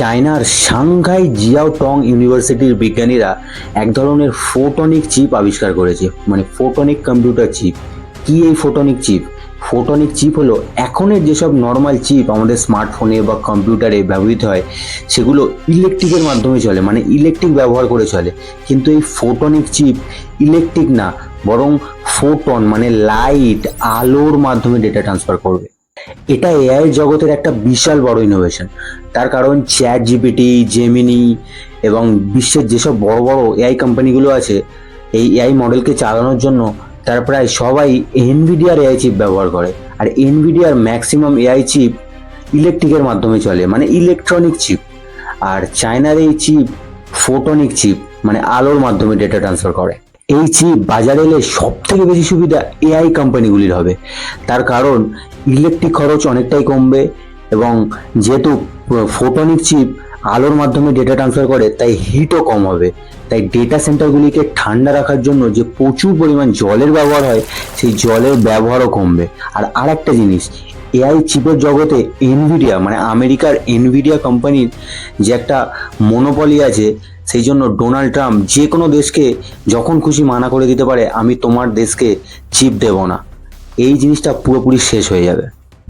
চায়নার Shanghai Xiao টং ইউনিভার্সিটির বিজ্ঞানীরা এক ধরনের ফোটনিক চিপ আবিষ্কার করেছে, মানে ফোটনিক কম্পিউটার চিপ। কি এই ফোটনিক চিপ? ফোটনিক চিপ হলো এখনের যেসব নর্মাল চিপ আমাদের স্মার্টফোনে বা কম্পিউটারে ব্যবহৃত হয়, সেগুলো ইলেকট্রিকের মাধ্যমে চলে, মানে ইলেকট্রিক ব্যবহার করে চলে। কিন্তু এই ফোটনিক চিপ ইলেকট্রিক না, বরং ফোটন মানে লাইট, আলোর মাধ্যমে ডেটা ট্রান্সফার করবে। এটা এআই জগতের একটা বিশাল বড় ইনোভেশন। তার কারণ চ্যাট জিপিটি, জেমিনি এবং বিশ্বের যেসব বড় বড় এআই কোম্পানিগুলো আছে, এই এআই মডেলকে চালানোর জন্য তারা প্রায় সবাই এনভিডিয়ার এআই চিপ ব্যবহার করে। আর এনভিডিয়ার ম্যাক্সিমাম এআই চিপ ইলেকট্রিকের মাধ্যমে চলে, মানে ইলেকট্রনিক চিপ। আর চায়নার এই চিপ ফোটনিক চিপ, মানে আলোর মাধ্যমে ডেটা ট্রান্সফার করে। এই চিপ বাজারে এলে সব থেকে বেশি সুবিধা এআই কোম্পানিগুলির হবে। তার কারণ ইলেকট্রিক খরচ অনেকটাই কমবে, এবং যেহেতু ফোটনিক চিপ আলোর মাধ্যমে ডেটা ট্রান্সফার করে, তাই হিটও কম হবে। তাই ডেটা সেন্টারগুলিকে ঠান্ডা রাখার জন্য যে প্রচুর পরিমাণ জলের ব্যবহার হয়, সেই জলের ব্যবহারও কমবে। আর আরেকটা জিনিস, এআই চিপের জগতে এনভিডিয়া, মানে আমেরিকার এনভিডিয়া কোম্পানির যে একটা মনোপলি আছে, সেই জন্য ডোনাল্ড ট্রাম্প যে কোনো দেশকে যখন খুশি মানা করে দিতে পারে, আমি তোমার দেশকে চিপ দেব না। এই জিনিসটা পুরোপুরি শেষ হয়ে যাবে।